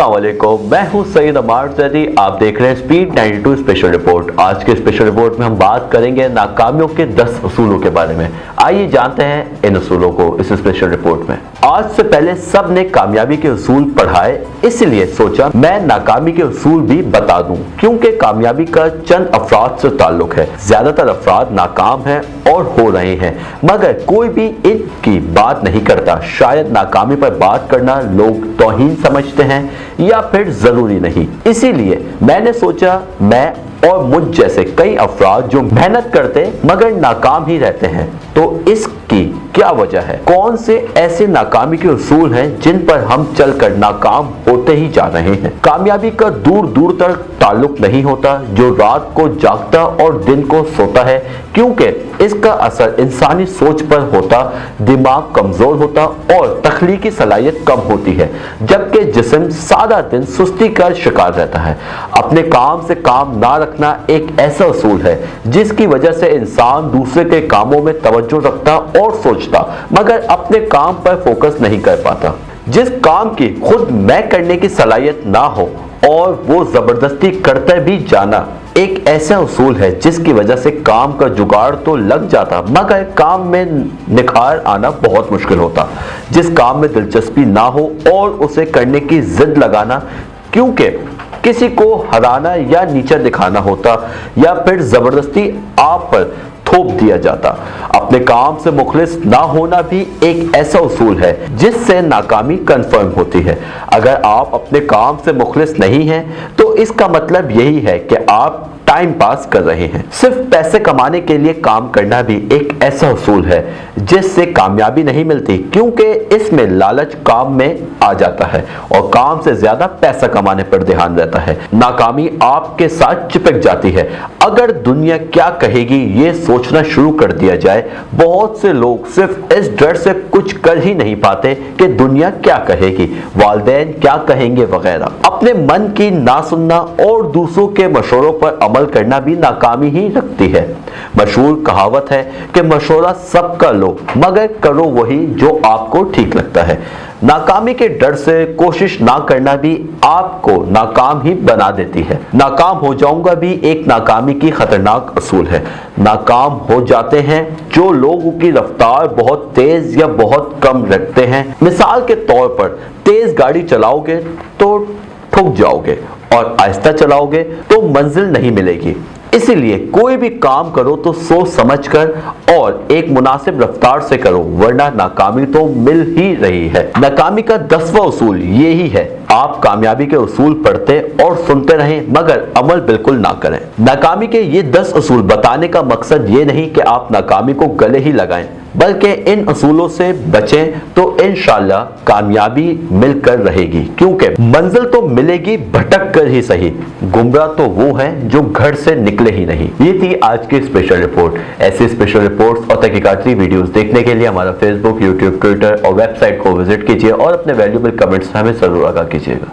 अस्सलाम वालेकुम, मैं हूं सईद अमार जैदी। आप देख रहे हैं स्पीड 92 स्पेशल रिपोर्ट। आज के स्पेशल रिपोर्ट में हम बात करेंगे नाकामियों के 10 असूलों के बारे में। आइए जानते हैं इन असूलों को इस स्पेशल रिपोर्ट में। आज से पहले सब ने कामयाबी के असूल पढ़ाए, इसलिए सोचा मैं नाकामी के असूल भी बता दूं, क्योंकि कामयाबी का चंद अफराद से ताल्लुक है। ज्यादातर अफराद नाकाम हैं और हो रहे हैं, मगर कोई भी इनकी बात नहीं करता। शायद नाकामी पर बात करना लोग तौहीन समझते हैं या फिर जरूरी नहीं। इसीलिए मैंने सोचा मैं और मुझ जैसे कई अफराद जो मेहनत करते मगर नाकाम ही रहते हैं, तो इसकी क्या वजह है? कौन से ऐसे नाकामी के उसूल हैं जिन पर हम चलकर नाकाम होते ही जा रहे हैं? कामयाबी का दूर दूर तक ताल्लुक नहीं होता जो रात को जागता और दिन को सोता है, क्योंकि इसका असर इंसानी सोच पर होता, दिमाग कमजोर होता और तख्लीकी सलाहियत कम होती है, जबकि जिस्म सारा दिन सुस्ती का शिकार रहता है। अपने काम से काम ना रखना एक ऐसा उसूल है जिसकी वजह से इंसान दूसरे के कामों में तवज्जो रखता और सोचता, मगर अपने काम पर फोकस नहीं कर पाता। जिस काम की खुद मैं करने की सलाहियत ना हो और वो जबरदस्ती करते भी जाना, एक ऐसा उसूल है जिसकी वजह से काम का जुगाड़ तो लग जाता मगर काम में निखार आना बहुत मुश्किल होता। जिस काम में दिलचस्पी ना हो और उसे करने की जिद लगाना, क्योंकि किसी को हराना या नीचा दिखाना होता या फिर जबरदस्ती आप पर थोप दिया जाता। अपने काम से मुखलिस ना होना भी एक ऐसा उसूल है जिससे नाकामी कंफर्म होती है। अगर आप अपने काम से मुखलिस नहीं हैं तो इसका मतलब यही है कि आप टाइम पास कर रहे हैं। सिर्फ पैसे कमाने के लिए काम करना भी एक ऐसा उसूल है जिससे कामयाबी नहीं मिलती, क्योंकि इसमें लालच काम में आ जाता है और काम से ज्यादा पैसा कमाने पर ध्यान रहता है। नाकामी आपके साथ चिपक जाती है। अगर दुनिया क्या कहेगी ये सोचना शुरू कर दिया जाए, बहुत से लोग सिर्फ इस डर से कुछ कर ही नहीं पाते कि दुनिया क्या कहेगी, वालिदैन क्या कहेंगे वगैरह। अपने मन की ना सुनना और दूसरों के मशवरों पर अमल करना भी नाकामी ही रखती है। मशहूर कहावत है कि मशवरा सबका लो मगर करो वही जो आपको ठीक लगता है। नाकामी के डर से कोशिश ना करना भी आपको नाकाम ही बना देती है। नाकाम हो जाऊंगा भी एक नाकामी की खतरनाक असूल है। नाकाम हो जाते हैं जो लोगों की रफ्तार बहुत तेज या बहुत कम रखते हैं। मिसाल के तौर पर तेज गाड़ी चलाओगे तो ठुक जाओगे और आहिस्ता चलाओगे तो मंजिल नहीं मिलेगी। इसीलिए कोई भी काम करो तो सोच समझकर और एक मुनासिब रफ्तार से करो, वरना नाकामी तो मिल ही रही है। नाकामी का 10वां उसूल यही है, आप कामयाबी के उसूल पढ़ते और सुनते रहें मगर अमल बिल्कुल ना करें। नाकामी के ये 10 उसूल बताने का मकसद ये नहीं कि आप नाकामी को गले ही लगाएं, बल्कि इन असूलों से बचें तो इंशाअल्लाह कामयाबी मिलकर रहेगी, क्योंकि मंजिल तो मिलेगी भटक कर ही सही, गुमराह तो वो है जो घर से निकले ही नहीं। ये थी आज की स्पेशल रिपोर्ट। ऐसे स्पेशल रिपोर्ट्स और तहकीकाती वीडियोस देखने के लिए हमारा फेसबुक, यूट्यूब, ट्विटर और वेबसाइट को विजिट कीजिए और अपने वैल्यूएबल कमेंट्स हमें जरूर आगाह कीजिएगा।